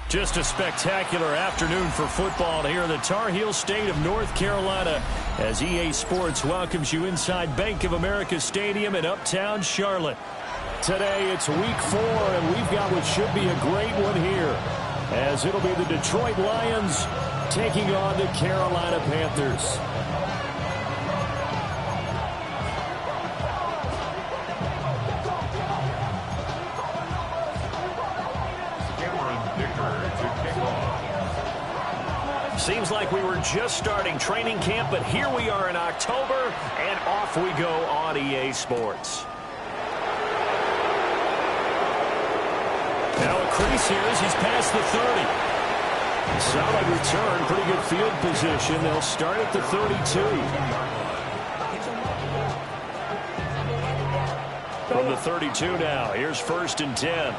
Just a spectacular afternoon for football here in the Tar Heel state of North Carolina as EA Sports welcomes you inside Bank of America Stadium in uptown Charlotte. Today it's week 4 and we've got what should be a great one here as it'll be the Detroit Lions taking on the Carolina Panthers. Seems like we were just starting training camp, but here we are in October, and off we go on EA Sports. Now a crease here as he's past the 30. Solid return, pretty good field position. They'll start at the 32. From the 32 now, here's 1st and 10.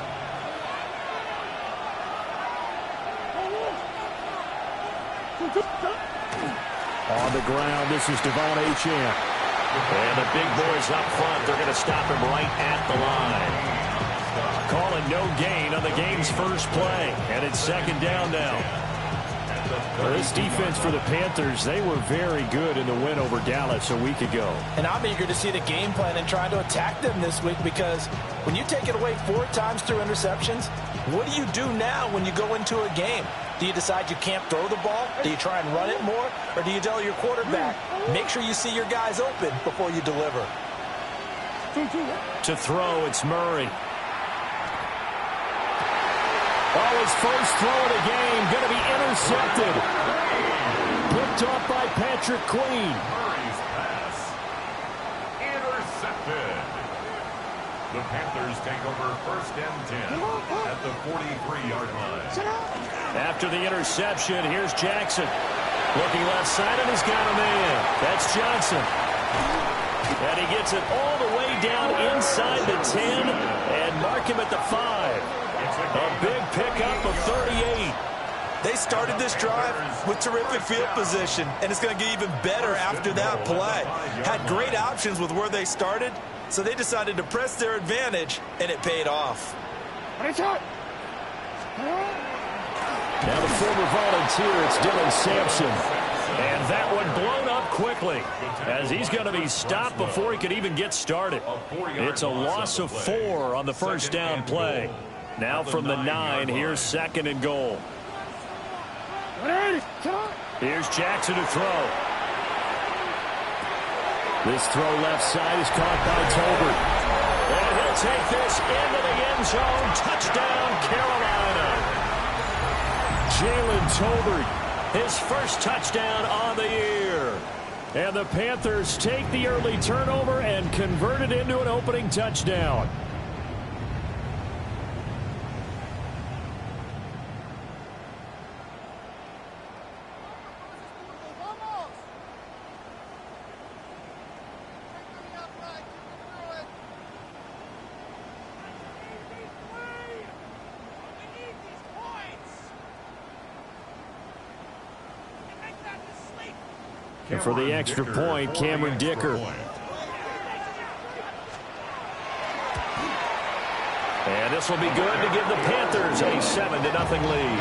On the ground, this is Devon Achane. And the big boys up front, they're going to stop him right at the line. Calling no gain on the game's first play. And it's 2nd down now. Well, this defense for the Panthers, they were very good in the win over Dallas a week ago. And I'm eager to see the game plan and trying to attack them this week because when you take it away 4 times through interceptions, what do you do now when you go into a game? Do you decide you can't throw the ball? Do you try and run it more? Or do you tell your quarterback, make sure you see your guys open before you deliver? To throw, it's Murray. Oh, his first throw of the game going to be intercepted. Picked off by Patrick Queen. Murray's pass intercepted. The Panthers take over 1st and 10 at the 43-yard line. After the interception, here's Jackson. Looking left side, and he's got a man. That's Johnson. And he gets it all the way down inside the 10 and mark him at the 5. A big pickup of 38. They started this drive with terrific field position, and it's going to get even better after that play. Had great options with where they started, so they decided to press their advantage, and it paid off. Now the former Volunteer, it's Dylan Sampson. And that one blown up quickly as he's going to be stopped before he could even get started. It's a loss of 4 on the 1st down play. Now from the 9, here's 2nd and goal. Here's Jackson to throw. This throw left side is caught by Tolbert. And he'll take this into the end zone. Touchdown, Carolina. Jalen Tolbert, his first touchdown on the year. And the Panthers take the early turnover and convert it into an opening touchdown. And for the extra point, Cameron Dicker. And this will be good to give the Panthers a 7-0 lead.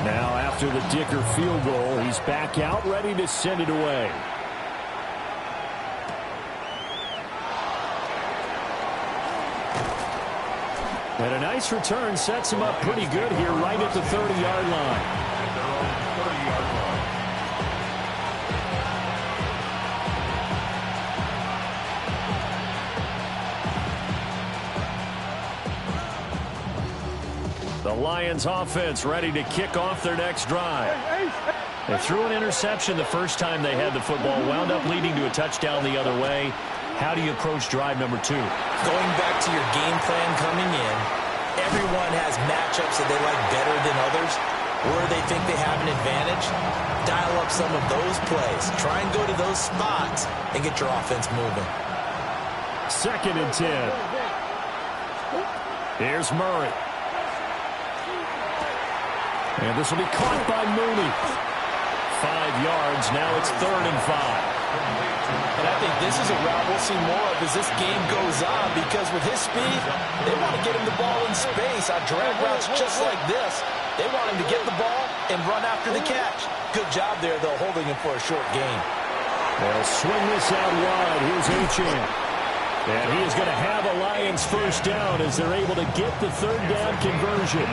Now after the Dicker field goal, he's back out ready to send it away. And a nice return sets him up pretty good here right at the 30-yard line. The Lions offense ready to kick off their next drive. They threw an interception the first time they had the football, wound up leading to a touchdown the other way. How do you approach drive number 2? Going back to your game plan coming in, everyone has matchups that they like better than others. where they think they have an advantage, dial up some of those plays. Try and go to those spots and get your offense moving. 2nd and 10. Here's Murray. And this will be caught by Mooney. 5 yards. Now it's 3rd and 5. And I think this is a route we'll see more of as this game goes on, because with his speed, they want to get him the ball in space on drag routes just like this. They want him to get the ball and run after the catch. Good job there, though, holding him for a short gain. They'll swing this out wide. Here's Achane. And he is going to have a Lions first down as they're able to get the 3rd down conversion.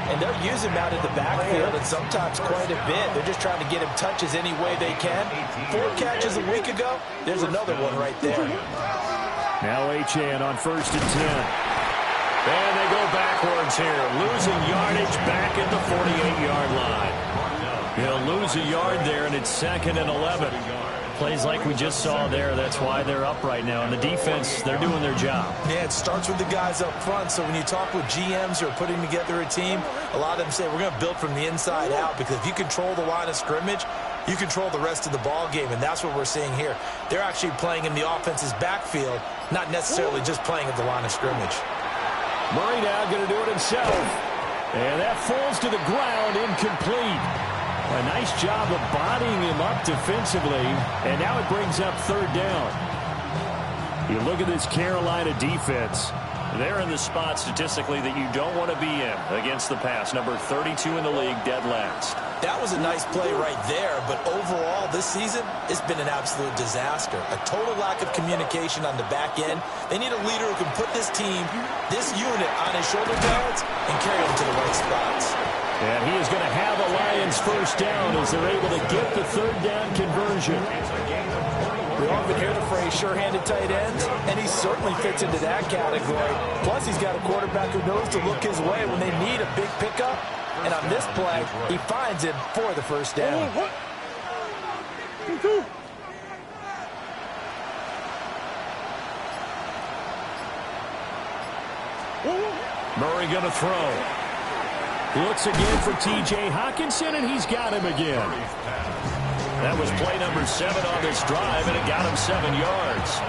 And they'll use him out in the backfield, and sometimes quite a bit. They're just trying to get him touches any way they can. 4 catches a week ago. There's another one right there. Now Achane on 1st and 10. And they go backwards here. Losing yardage back at the 48-yard line. He'll lose a yard there, and it's 2nd and 11. Plays like we just saw there. That's why they're up right now. And the defense, they're doing their job. Yeah, it starts with the guys up front. So when you talk with GMs who are putting together a team, a lot of them say we're going to build from the inside out, because if you control the line of scrimmage, you control the rest of the ball game, and that's what we're seeing here. They're actually playing in the offense's backfield, not necessarily just playing at the line of scrimmage. Murray now going to do it himself. And that falls to the ground, incomplete. A nice job of bodying him up defensively, and now it brings up 3rd down. You look at this Carolina defense. They're in the spot statistically that you don't want to be in against the pass. Number 32 in the league, dead last. That was a nice play right there, but overall this season, it's been an absolute disaster. A total lack of communication on the back end. They need a leader who can put this team, this unit, on his shoulder pads and carry them to the right spots. And he is going to have a Lions first down as they're able to get the 3rd down conversion. We often hear the phrase sure-handed tight ends, and he certainly fits into that category. Plus, he's got a quarterback who knows to look his way when they need a big pickup. And on this play, he finds him for the first down. Murray going to throw. Looks again for T.J. Hockenson, and he's got him again. That was play number 7 on this drive, and it got him 7 yards.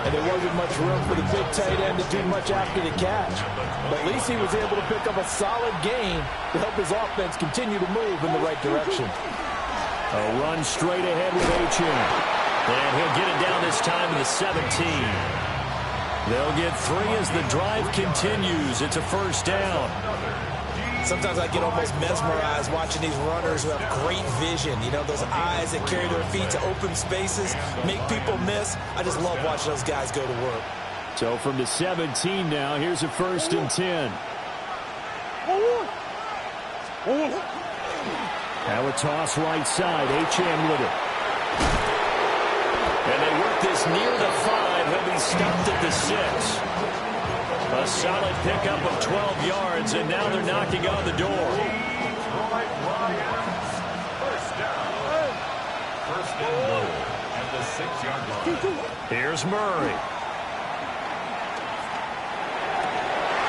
And there wasn't much room for the big tight end to do much after the catch. But at least he was able to pick up a solid gain to help his offense continue to move in the right direction. A run straight ahead with Achane. And he'll get it down this time to the 17. They'll get 3 as the drive continues. It's a first down. Sometimes I get almost mesmerized watching these runners who have great vision. You know, those eyes that carry their feet to open spaces, make people miss. I just love watching those guys go to work. So from the 17 now, here's a 1st and 10. Now a toss right side. Achane with it. And they work this near the 5. He'll be stopped at the 6. A solid pickup of 12 yards, and now they're knocking on the door. First and goal at the 6-yard line. Here's Murray.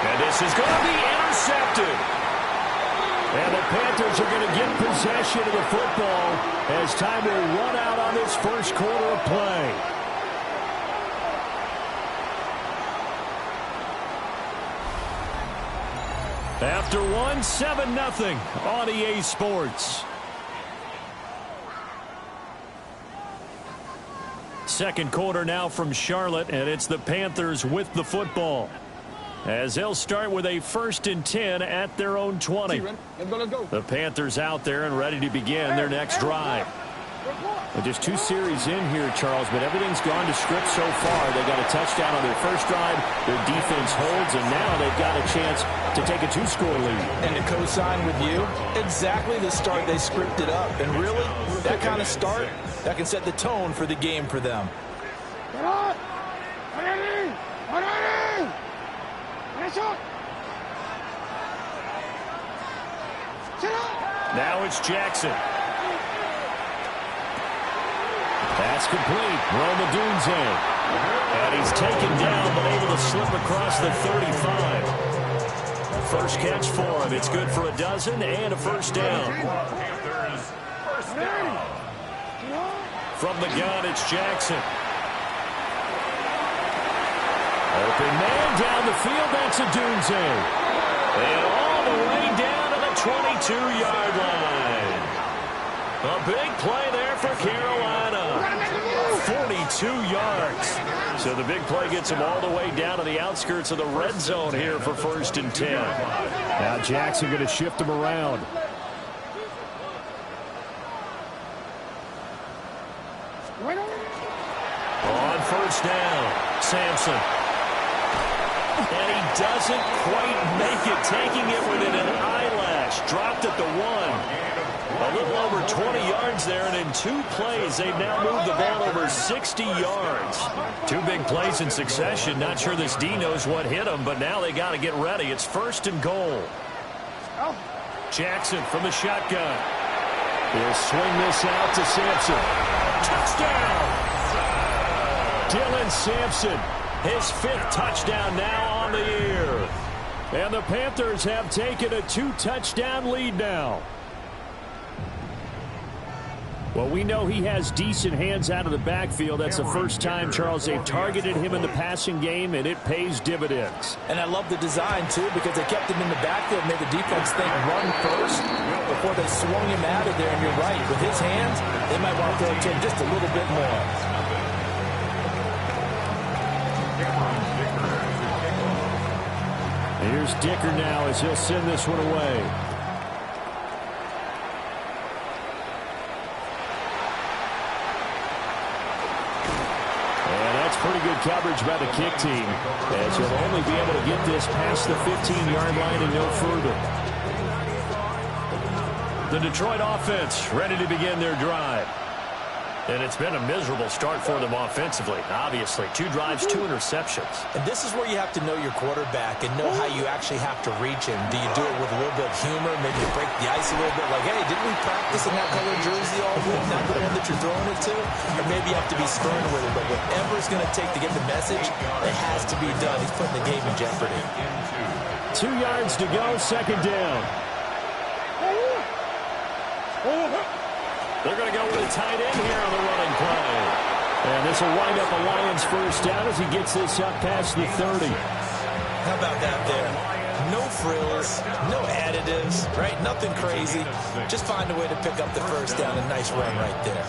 And this is going to be intercepted. And the Panthers are going to get possession of the football as time will run out on this first quarter of play. After 7-0 on EA Sports. Second quarter now from Charlotte, and it's the Panthers with the football. As they'll start with a 1st and 10 at their own 20. Let's go. The Panthers out there and ready to begin their next drive. Well, just 2 series in here, Charles, but everything's gone to script so far. They got a touchdown on their first drive. Their defense holds, and now they've got a chance to take a 2-score lead. And to co-sign with you, exactly the start they scripted up. And really, that kind of start, that can set the tone for the game for them. Now it's Jackson. Pass complete. Roma Dunze. And he's taken down, but able to slip across the 35. first catch for him. It's good for a dozen and a first down. Panthers, first down. From the gun, it's Jackson. Open man down the field. That's a Dunze. And all the way down to the 22-yard line. A big play there for Carolina. 42 yards. So the big play gets him all the way down to the outskirts of the red zone here for first and 10. Now Jackson going to shift him around. On first down, Sampson. And he doesn't quite make it, taking it within an eyelash. Dropped at the 1. A little over 20 yards there, and in 2 plays, they've now moved the ball over 60 yards. 2 big plays in succession. Not sure this D knows what hit him, but now they got to get ready. It's first and goal. Jackson from the shotgun. He'll swing this out to Sampson. Touchdown! Dylan Sampson, his 5th touchdown now on the year. And the Panthers have taken a 2-touchdown lead now. Well, we know he has decent hands out of the backfield. That's the first time, Charles, they've targeted him in the passing game, and it pays dividends. And I love the design, too, because they kept him in the backfield, made the defense think run first before they swung him out of there. And you're right, with his hands, they might want to throw it to him just a little bit more. Here's Dicker now as he'll send this one away. Pretty good coverage by the kick team, as he'll only be able to get this past the 15-yard line and no further. The Detroit offense ready to begin their drive. And it's been a miserable start for them offensively, obviously. 2 drives, 2 interceptions. And this is where you have to know your quarterback and know how you actually have to reach him. Do you do it with a little bit of humor, maybe you break the ice a little bit, like, hey, didn't we practice in that color jersey all week, not the one that you're throwing it to? Or maybe you have to be stern with it, but whatever it's going to take to get the message, it has to be done. He's putting the game in jeopardy. 2 yards to go, second down. They're going to go with a tight end here on the running play. And this will wind up a Lions first down as he gets this up past the 30. How about that there? No frills, no additives, right? Nothing crazy. Just find a way to pick up the first down. A nice run right there.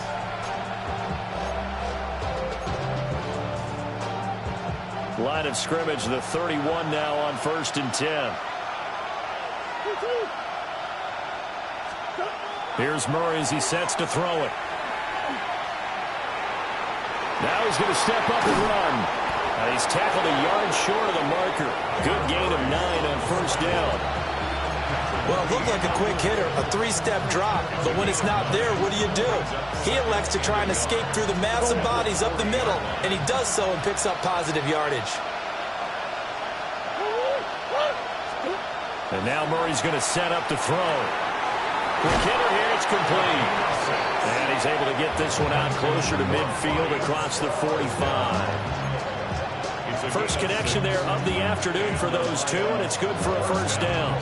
Line of scrimmage, the 31 now on first and 10. Here's Murray as he sets to throw it. Now he's going to step up and run. And he's tackled a yard short of the marker. Good gain of 9 on first down. Well, it looked like a quick hitter, a 3-step drop. But when it's not there, what do? He elects to try and escape through the massive bodies up the middle. And he does so and picks up positive yardage. And now Murray's going to set up to throw. Quick hitter here, it's complete. And he's able to get this one out closer to midfield across the 45. First connection there of the afternoon for those 2, and it's good for a first down.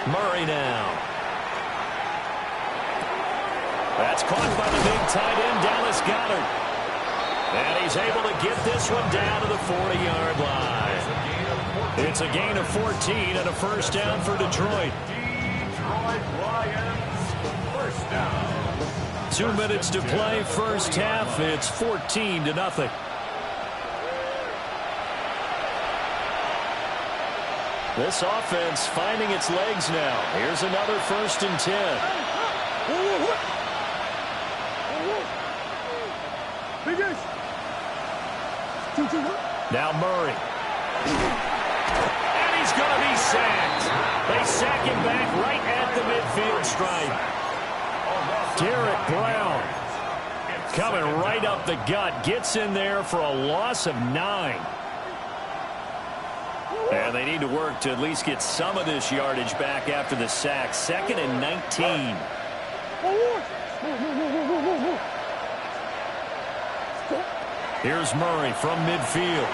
Murray now. That's caught by the big tight end, Dallas Goedert. And he's able to get this one down to the 40-yard line. It's a gain of 14 and a first down for Detroit. Detroit Lions, first down. 2 minutes to play, first half. It's 14-0. This offense finding its legs now. Here's another first and 10. Now Murray. And he's going to be sacked. They sack him back right at the midfield stripe. Derek Brown coming right up the gut. Gets in there for a loss of 9. And they need to work to at least get some of this yardage back after the sack. 2nd and 19. Here's Murray from midfield.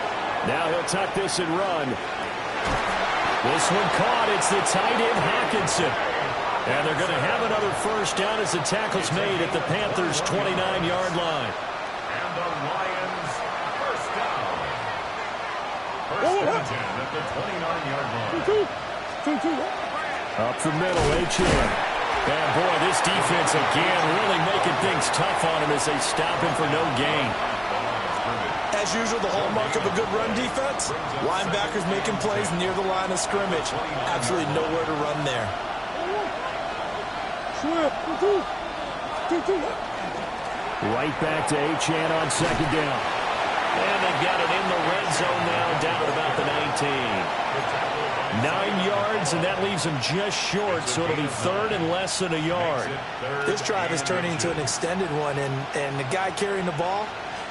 Now he'll tuck this and run. This one caught. It's the tight end, Hawkinson. And they're going to have another first down as the tackle's made at the Panthers' 29-yard line. And the Lions first down. First and 10 at the 29-yard line. Up the middle, H.M. And boy, this defense again really making things tough on him as they stop him for no gain. As usual, the hallmark of a good run defense, linebackers making plays near the line of scrimmage. Absolutely nowhere to run there. Right back to Achane on second down. And they've got it in the red zone now, down at about the 19. 9 yards, and that leaves them just short, so it'll be third and less than a yard. This drive is turning into an extended one, and the guy carrying the ball,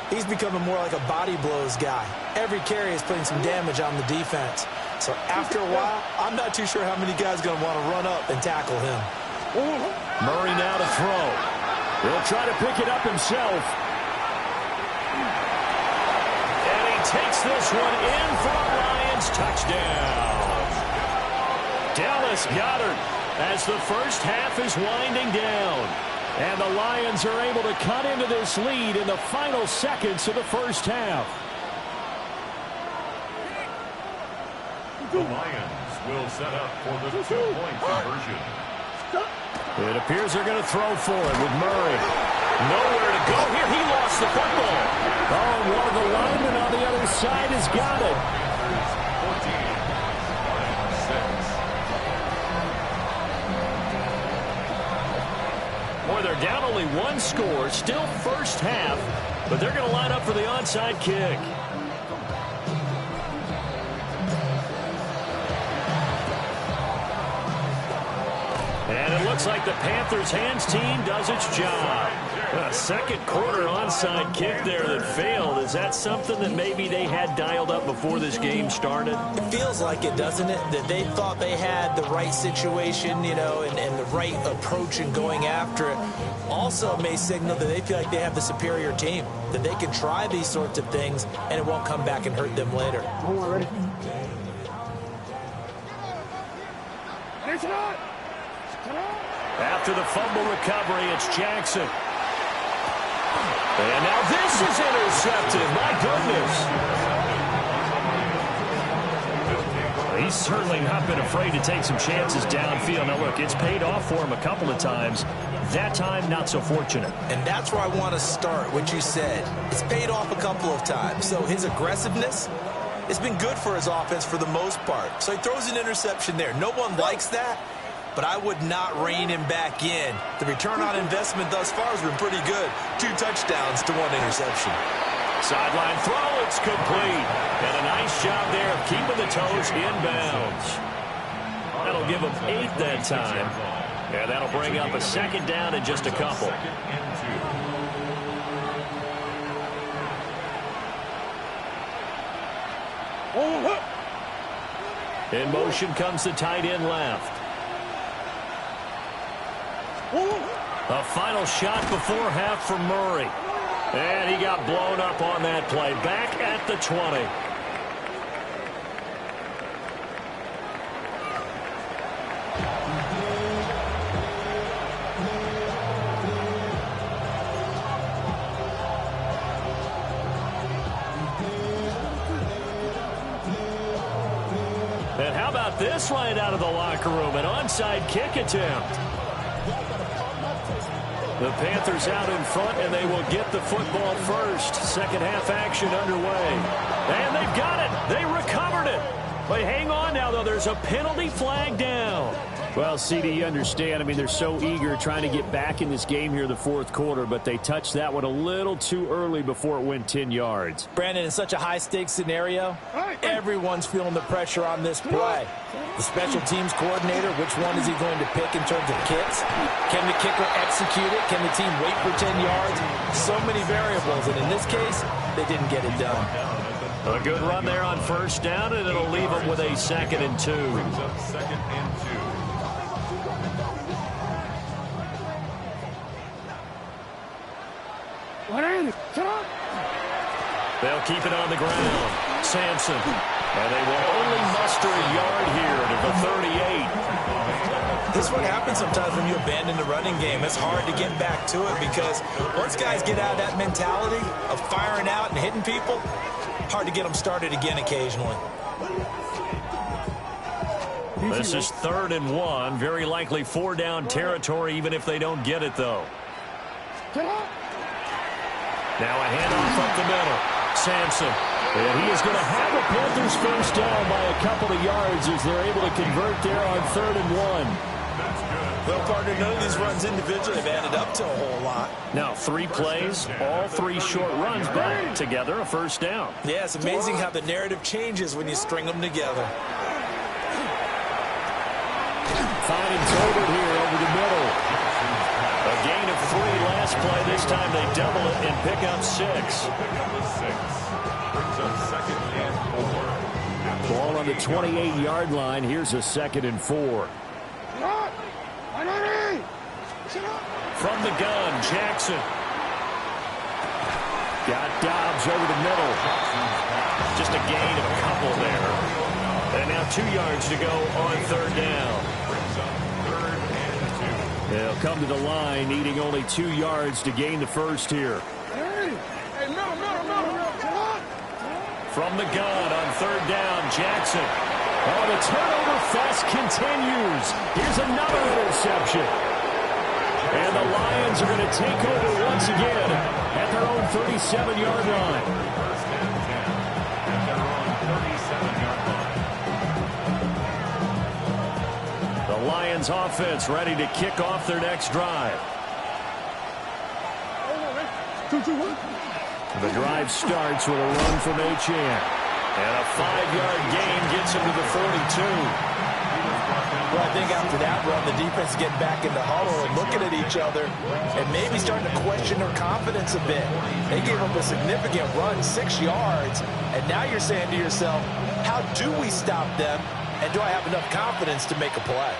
he's becoming more like a body blows guy. Every carry is putting some damage on the defense. So after a while, I'm not too sure how many guys are going to want to run up and tackle him. Murray now to throw. He'll try to pick it up himself. And he takes this one in for a Lions touchdown. Dallas Goedert as the first half is winding down. And the Lions are able to cut into this lead in the final seconds of the first half. The Lions will set up for the 2-point conversion. It appears they're going to throw for it with Murray. Nowhere to go here. He lost the football. Oh, and one of the linemen on the other side has got it. 14-6. Boy, they're down only one score. Still first half, but they're going to line up for the onside kick. And it looks like the Panthers' hands team does its job. A second quarter onside kick there that failed. Is that something that maybe they had dialed up before this game started? It feels like it, doesn't it? That they thought they had the right situation, you know, and the right approach in going after it. Also may signal that they feel like they have the superior team, that they can try these sorts of things and it won't come back and hurt them later. Ready? After the fumble recovery, it's Jackson. And now this is intercepted. My goodness. He's certainly not been afraid to take some chances downfield. Now, look, it's paid off for him a couple of times. That time, not so fortunate. And that's where I want to start, what you said. It's paid off a couple of times. So his aggressiveness, it's been good for his offense for the most part. So he throws an interception there. No one likes that. But I would not rein him back in. The return on investment thus far has been pretty good. 2 touchdowns to 1 interception. Sideline throw, it's complete. And a nice job there of keeping the toes inbounds. That'll give him 8 that time. And that'll bring up a second down in just a couple. In motion comes the tight end left. A final shot before half for Murray. And he got blown up on that play. Back at the 20. And how about this right out of the locker room? An onside kick attempt. The Panthers out in front, and they will get the football first. Second half action underway. And they've got it. They recovered it. But hang on now, though. There's a penalty flag down. Well, CD, you understand. I mean, they're so eager trying to get back in this game here in the fourth quarter, but they touched that one a little too early before it went 10 yards. Brandon, in such a high-stakes scenario, everyone's feeling the pressure on this play. The special teams coordinator, which one is he going to pick in terms of kicks? Can the kicker execute it? Can the team wait for 10 yards? So many variables, and in this case, they didn't get it done. A good run there on first down, and it'll leave them with a 2nd and 2. Second and 2. They'll keep it on the ground. Sampson. And they will only muster a yard here to the 38. This is what happens sometimes when you abandon the running game. It's hard to get back to it because once guys get out of that mentality of firing out and hitting people, hard to get them started again occasionally. This is 3rd and 1. Very likely 4-down territory even if they don't get it, though. Now a handoff up the middle. Sampson. And he is going to have a Panthers first down by a couple of yards as they're able to convert there on 3rd and 1. Well, partner, none of these runs individually have added up to a whole lot. Now 3 plays, all 3 short runs, but together a first down. Yeah, it's amazing how the narrative changes when you string them together. Finding Tolbert here over the middle. A gain of 3 last play. This time they double it and pick up 6. Brings up 2nd and 4. Ball on the 28-yard line. Here's a 2nd and 4. From the gun, Jackson. Got Dobbs over the middle. Just a gain of a couple there. And now 2 yards to go on 3rd down. They'll come to the line, needing only 2 yards to gain the first here. From the gun on 3rd down, Jackson. Oh, the turnover fest continues. Here's another interception. And the Lions are going to take over once again at their own 37-yard line. First and 10 at their own 37-yard line. The Lions offense ready to kick off their next drive. The drive starts with a run from Achane. And a 5-yard gain gets him to the 42. Well, I think after that run, the defense is getting back in the huddle and looking at each other and maybe starting to question their confidence a bit. They gave up a significant run, 6 yards, and now you're saying to yourself, how do we stop them, and do I have enough confidence to make a play?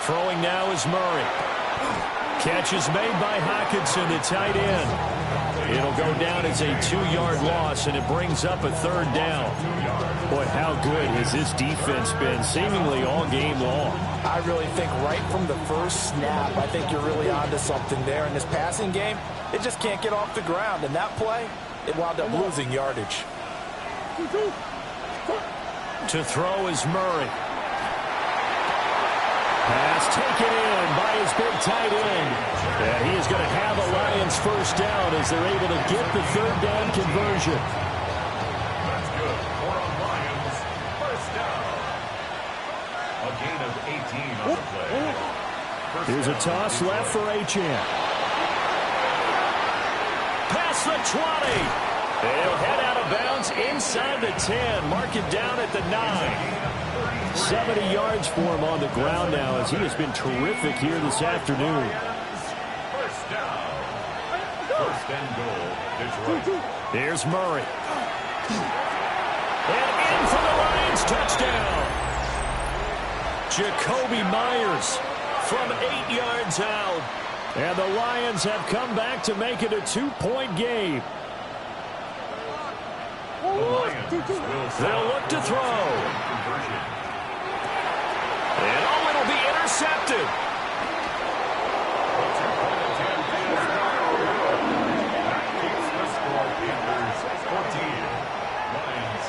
Throwing now is Murray. Catch is made by Hockenson, the tight end. It'll go down as a 2-yard loss, and it brings up a 3rd down. Boy, how good has this defense been seemingly all game long? I really think right from the first snap, I think you're really onto something there. In this passing game, it just can't get off the ground. And that play, it wound up losing yardage. To throw is Murray. Pass taken in by his big tight end. And he is going to have a Lions first down as they're able to get the 3rd down conversion. That's good. For a Lions first down. A gain of 18 on the play. Here's a toss left for Achane. Past the 20. They'll head out of bounds inside the 10. Mark it down at the 9. 70 yards for him on the ground now as he has been terrific here this afternoon. First down. First and goal, Detroit. There's Murray. And in for the Lions touchdown. Jacoby Myers from 8 yards out. And the Lions have come back to make it a 2-point game. They'll look to throw. And oh, it'll be intercepted. That keeps the score. Panthers 14. Lions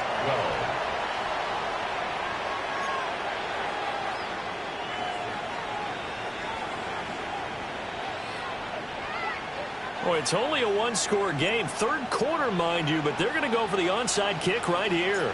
12. Well, it's only a 1-score game. 3rd quarter, mind you, but they're going to go for the onside kick right here.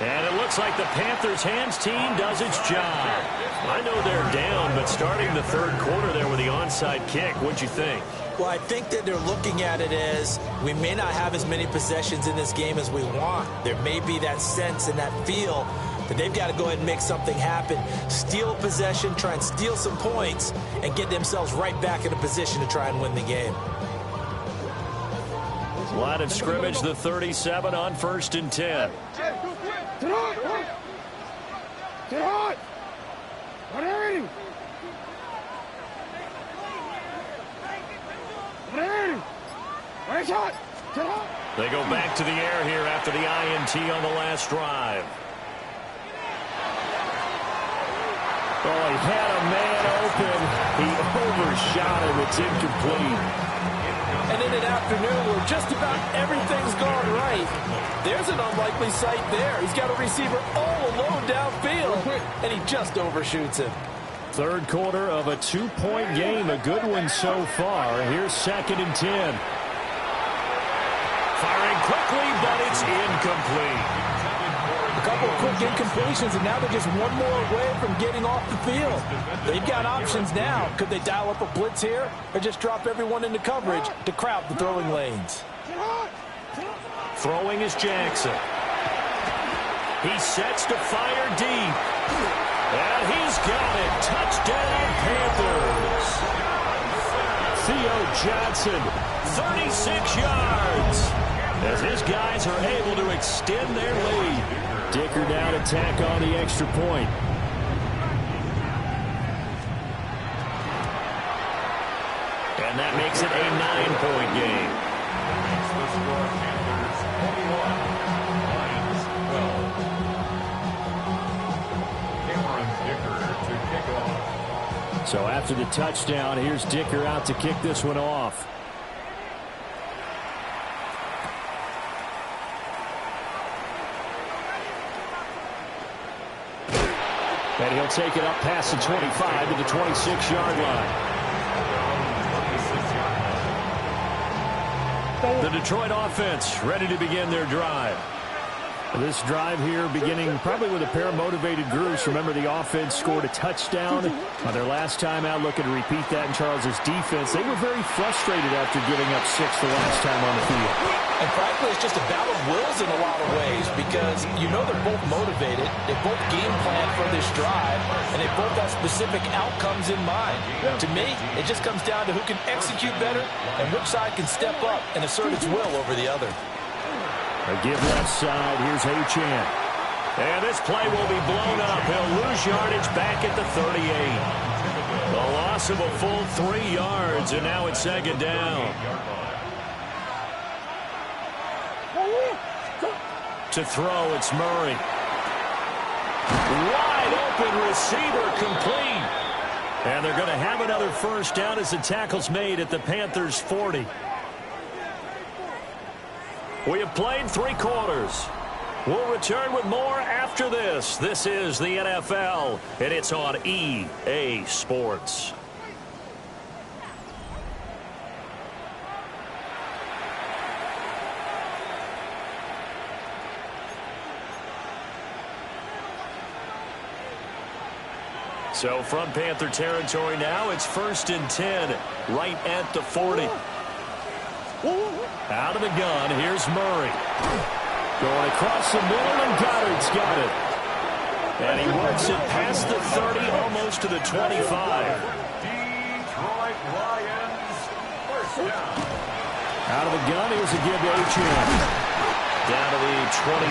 And it looks like the Panthers' hands team does its job. I know they're down, but starting the 3rd quarter there with the onside kick, what'd you think? Well, I think that they're looking at it as we may not have as many possessions in this game as we want. There may be that sense and that feel that they've got to go ahead and make something happen, steal possession, try and steal some points, and get themselves right back in a position to try and win the game. Line of scrimmage, the 37 on 1st and 10. They go back to the air here after the INT on the last drive. Oh, he had a man open. He overshot him. It's incomplete. And in an afternoon where just about everything's gone right, there's an unlikely sight there. He's got a receiver all alone downfield, and he just overshoots him. Third quarter of a 2-point game. A good one so far. Here's 2nd and 10. Firing quickly, but it's incomplete. A couple of quick incompletions, and now they're just one more away from getting off the field. They've got options now. Could they dial up a blitz here or just drop everyone into coverage to crowd the throwing lanes? Throwing is Jackson. He sets to fire deep. And he's got it. Touchdown, Panthers. Theo Johnson, 36 yards. As his guys are able to extend their lead. Dicker now to tack on the extra point. And that makes it a 9-point game. So after the touchdown, here's Dicker out to kick this one off. And he'll take it up past the 25 to the 26-yard line. The Detroit offense ready to begin their drive. This drive here beginning probably with a pair of motivated groups. Remember, the offense scored a touchdown on their last time out. Looking to repeat that in Charles's defense. They were very frustrated after giving up 6 the last time on the field. And frankly, it's just a battle of wills in a lot of ways because you know they're both motivated. They both game plan for this drive, and they both have specific outcomes in mind. To me, it just comes down to who can execute better and which side can step up and assert its will over the other. A give left side. Here's Achane. And this play will be blown up. He'll lose yardage back at the 38. A loss of a full 3 yards, and now it's 2nd down. To throw, it's Murray. Wide open receiver, complete. And they're going to have another first down as the tackle's made at the Panthers' 40. We have played 3 quarters. We'll return with more after this. This is the NFL, and it's on EA Sports. So from Panther territory now, it's 1st and 10, right at the 40. Out of the gun, here's Murray. Going across the middle, and Goddard's got it. And he works it past the 30, almost to the 25. Detroit Lions, first down. Out of the gun, here's a give to Achane. Down to the 25.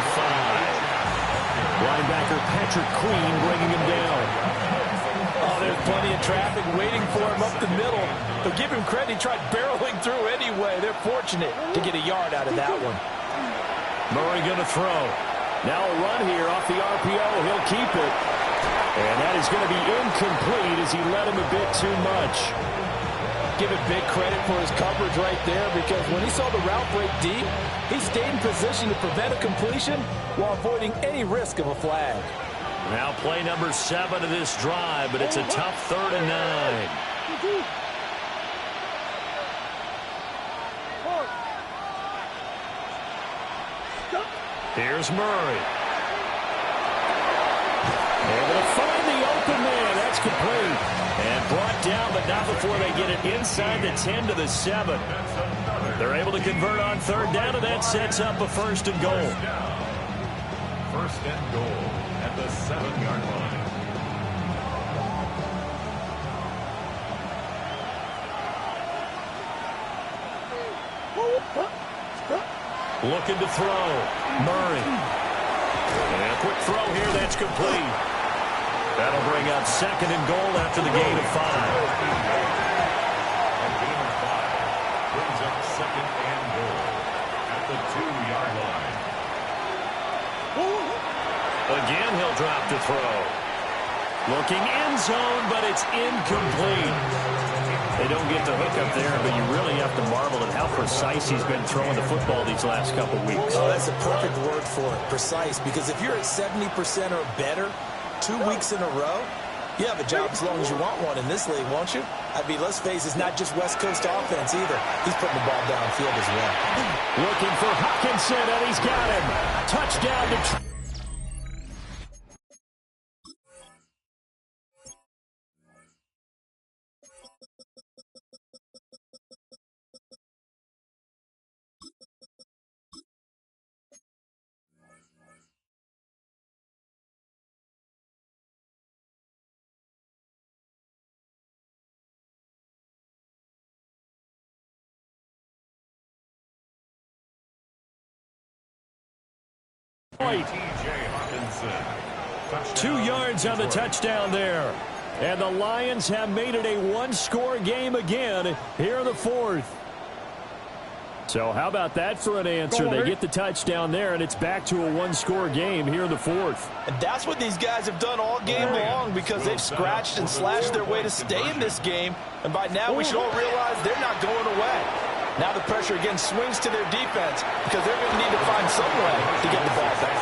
Linebacker Patrick Queen bringing him down. Oh, there's plenty of traffic waiting for him up the middle. But give him credit, he tried barreling through anyway. They're fortunate to get a yard out of that one. Murray going to throw. Now a run here off the RPO. He'll keep it. And that is going to be incomplete as he led him a bit too much. Give him big credit for his coverage right there because when he saw the route break deep, he stayed in position to prevent a completion while avoiding any risk of a flag. Now play number 7 of this drive, but it's a tough 3rd and 9. Here's Murray. Able to find the open man. That's complete. And brought down, but not before they get it inside the 10 to the 7. They're able to convert on 3rd down, and that sets up a 1st and goal. 1st and goal at the 7-yard line. Looking to throw. Murray. And a quick throw here. That's complete. That'll bring up 2nd and goal after the gain of 5. second and goal at the 2-yard line. Again, he'll drop to throw. Looking end zone, but it's incomplete. They don't get the hook up there, but you really have to marvel at how precise he's been throwing the football these last couple weeks. Oh, that's a perfect word for it, precise, because if you're at 70% or better 2 weeks in a row, you have a job as long as you want one in this league, won't you? I mean, let's face it, it's not just West Coast offense either. He's putting the ball downfield as well. Looking for Hawkinson, and he's got him. Touchdown to... T.J. Hawkinson. 2 yards on the touchdown there. And the Lions have made it a one-score game again here in the fourth. So how about that for an answer? They get the touchdown there, and it's back to a one-score game here in the fourth. And that's what these guys have done all game long, because they've scratched and slashed their way to stay in this game. And by now we should all realize they're not going away. Now the pressure again swings to their defense, because they're going to need to find some way to get the ball back.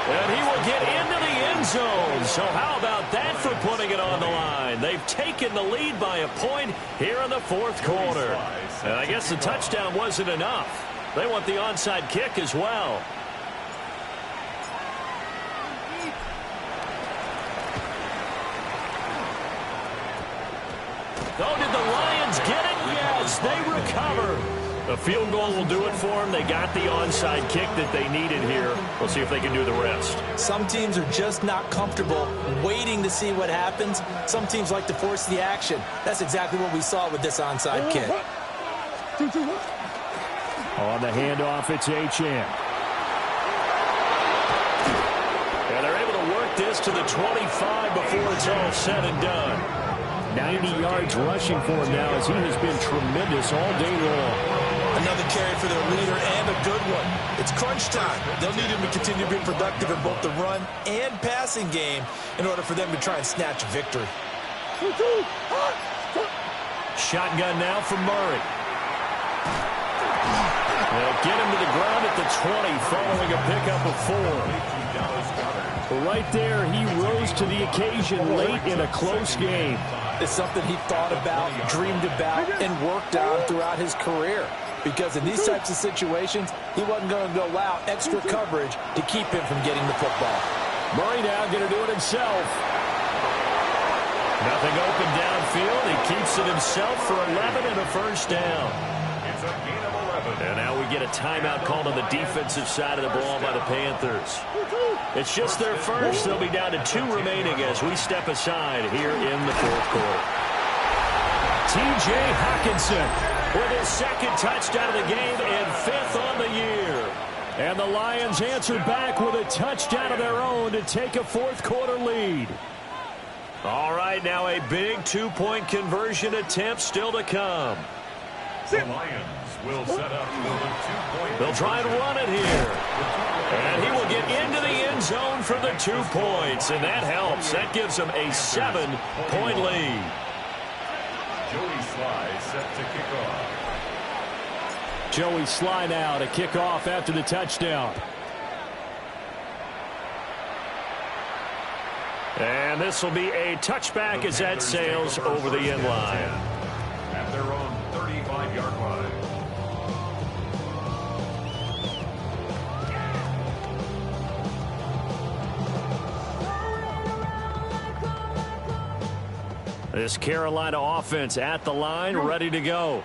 And he will get into the end zone. So how about that for putting it on the line? They've taken the lead by a point here in the fourth quarter. And I guess the touchdown wasn't enough. They want the onside kick as well. Oh, did the Lions get it? Yes, they recover. A field goal will do it for them. They got the onside kick that they needed here. We'll see if they can do the rest. Some teams are just not comfortable waiting to see what happens. Some teams like to force the action. That's exactly what we saw with this onside kick. On the handoff, it's H.M. And they're able to work this to the 25 before it's all said and done. 90 yards rushing for him now, as he has been tremendous all day long. Another carry for their leader, and a good one. It's crunch time. They'll need him to continue to be productive in both the run and passing game in order for them to try and snatch a victory. Shotgun now from Murray. They'll get him to the ground at the 20 following a pickup of 4. Right there, he rose to the occasion late in a close game. It's something he thought about, dreamed about, and worked on throughout his career. Because in these types of situations, he wasn't going to go out extra coverage to keep him from getting the football. Murray now going to do it himself. Nothing open downfield. He keeps it himself for 11 and a first down. It's a gain of 11. And now we get a timeout called on the defensive side of the ball by the Panthers. It's just their first. They'll be down to 2 remaining as we step aside here in the fourth quarter. T.J. Hawkinson with his second touchdown of the game and 5th on the year. And the Lions answer back with a touchdown of their own to take a fourth quarter lead. All right, now a big 2-point conversion attempt still to come. The Lions will set up for the 2-point. They'll try and run it here. And he will get into the end zone for the 2 points, and that helps. That gives them a 7-point lead. Joey Sly set to kick off. Joey Sly now to kick off after the touchdown. And this will be a touchback as that sails over the end line. At their own 35-yard line. This Carolina offense at the line, ready to go.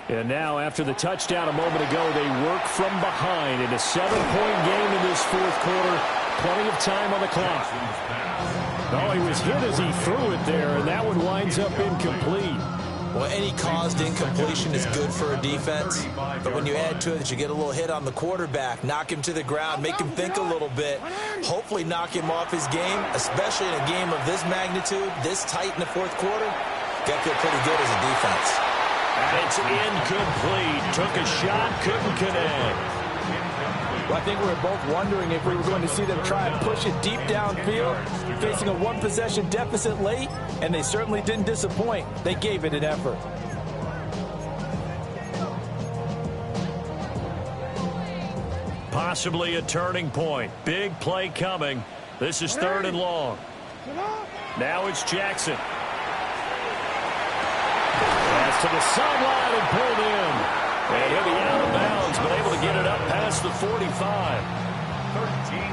And now, after the touchdown a moment ago, they work from behind in a 7-point game in this fourth quarter. Plenty of time on the clock. Oh, he was hit as he threw it there, and that one winds up incomplete. Well, any caused incompletion is good for a defense, but when you add to it that you get a little hit on the quarterback, knock him to the ground, make him think a little bit, hopefully knock him off his game, especially in a game of this magnitude, this tight in the fourth quarter, got to feel pretty good as a defense. And it's incomplete. Took a shot, couldn't connect. Well, I think we were both wondering if we were going to see them try and push it deep downfield, facing a one-possession deficit late, and they certainly didn't disappoint. They gave it an effort. Possibly a turning point. Big play coming. This is 3rd and long. Now it's Jackson. Pass to the sideline and pulled in. And he'll be out of bounds, but able to get it up past the 45.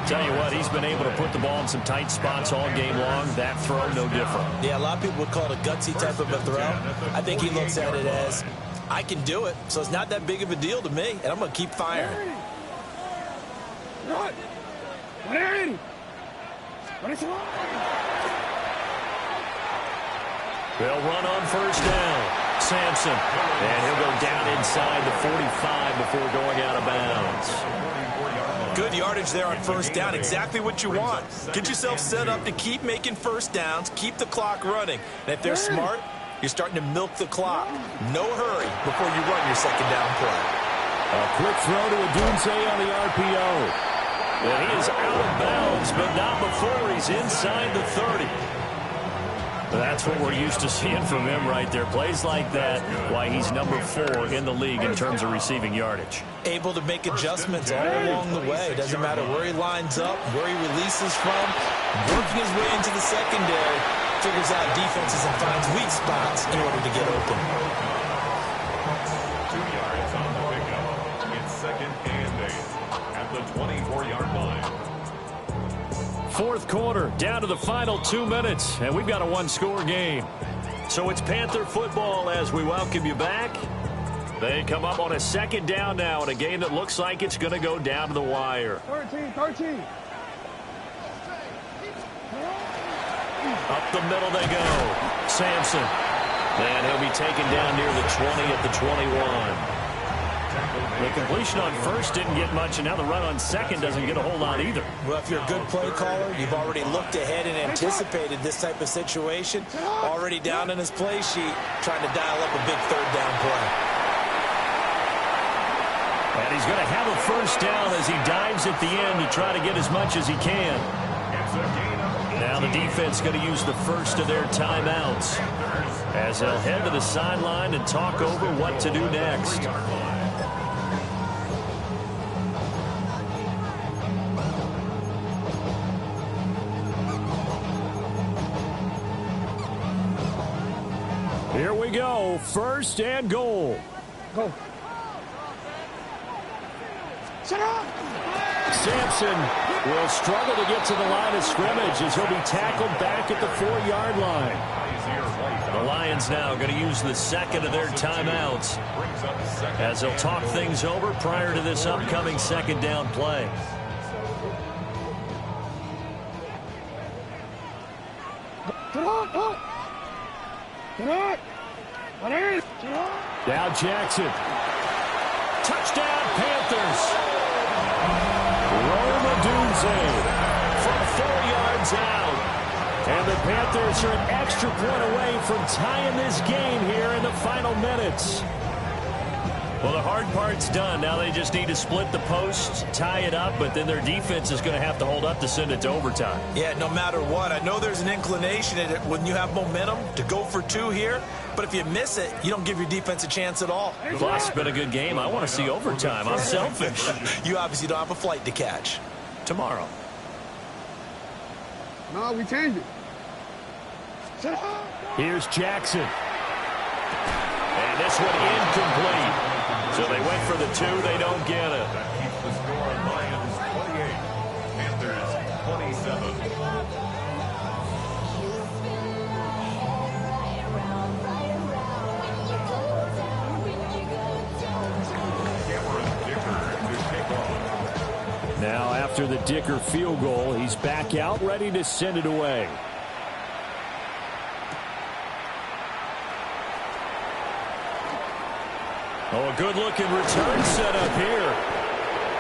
Tell you what, he's been able to put the ball in some tight spots all game long. That throw, no different. Yeah, a lot of people would call it a gutsy type of a throw. I think he looks at it as, I can do it, so it's not that big of a deal to me, and I'm going to keep firing. They'll run on 1st down. Sampson. And he'll go down inside the 45 before going out of bounds. Good yardage there on 1st down. Exactly what you want. Get yourself set up to keep making 1st downs, keep the clock running. And if they're smart, you're starting to milk the clock. No hurry before you run your 2nd down play. A quick throw to Odunze on the RPO. Well, he is out of bounds, but not before he's inside the 30. That's what we're used to seeing from him right there. Plays like that, why he's number 4 in the league in terms of receiving yardage. Able to make adjustments all along the way. Doesn't matter where he lines up, where he releases from. Working his way into the secondary, figures out defenses and finds weak spots in order to get open. 2 yards on the pickup. It's 2nd and 8 at the 24-yard line. 4th quarter, down to the final 2 minutes, and we've got a 1-score game. So it's Panther football as we welcome you back. They come up on a 2nd down now in a game that looks like it's going to go down to the wire. 13. Up the middle they go. Sampson. And he'll be taken down near the 20 at the 21. The completion on 1st didn't get much, and now the run on 2nd doesn't get a whole lot either. Well, if you're a good play caller, you've already looked ahead and anticipated this type of situation. Already down in his play sheet, trying to dial up a big 3rd down play. And he's going to have a 1st down as he dives at the end to try to get as much as he can. Now the defense going to use the 1st of their timeouts as they'll head to the sideline and talk over what to do next. Here we go. 1st and goal. Go. Sampson will struggle to get to the line of scrimmage as he'll be tackled back at the 4-yard line. The Lions now going to use the 2nd of their timeouts as they'll talk things over prior to this upcoming 2nd down play. Now Jackson. Touchdown Panthers. Odunze from 4 yards out. And the Panthers are an extra point away from tying this game here in the final minutes. Well, the hard part's done. Now they just need to split the posts, tie it up, but then their defense is going to have to hold up to send it to overtime. Yeah, no matter what. I know there's an inclination in it when you have momentum to go for 2 here, but if you miss it, you don't give your defense a chance at all. Plus, it's been a good game. I want to see overtime. I'm selfish. You obviously don't have a flight to catch. Tomorrow. No, we changed it. Here's Jackson. And this one incomplete. So they went for the 2. They don't get it. That keeps the score. Lions 28, Panthers 27. Now after the Dicker field goal, he's back out ready to send it away. Oh, a good-looking return set up here.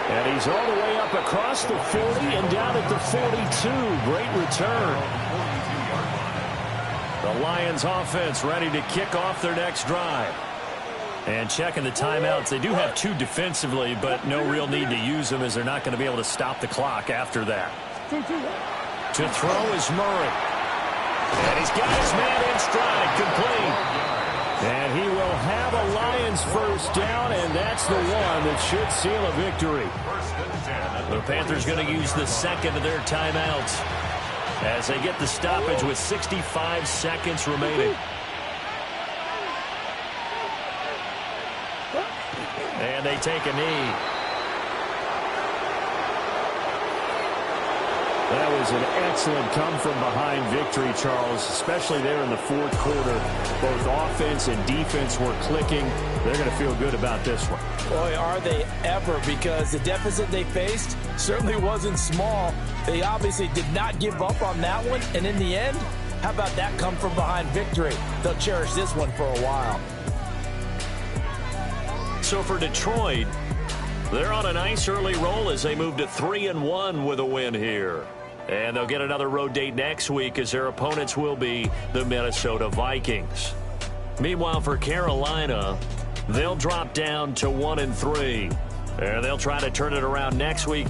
And he's all the way up across the 40 and down at the 42. Great return. The Lions offense ready to kick off their next drive. And checking the timeouts, they do have 2 defensively, but no real need to use them as they're not going to be able to stop the clock after that. To throw is Murray. And he's got his man in stride, complete. And he will have a Lions first down, and that's the one that should seal a victory. The Panthers going to use the second of their timeouts as they get the stoppage with 65 seconds remaining. And they take a knee. That was an excellent come-from-behind victory, Charles, especially there in the fourth quarter. Both offense and defense were clicking. They're going to feel good about this one. Boy, are they ever, because the deficit they faced certainly wasn't small. They obviously did not give up on that one, and in the end, how about that come-from-behind victory? They'll cherish this one for a while. So for Detroit, they're on a nice early roll as they move to 3-1 with a win here. And they'll get another road date next week as their opponents will be the Minnesota Vikings. Meanwhile, for Carolina, they'll drop down to 1-3. And they'll try to turn it around next week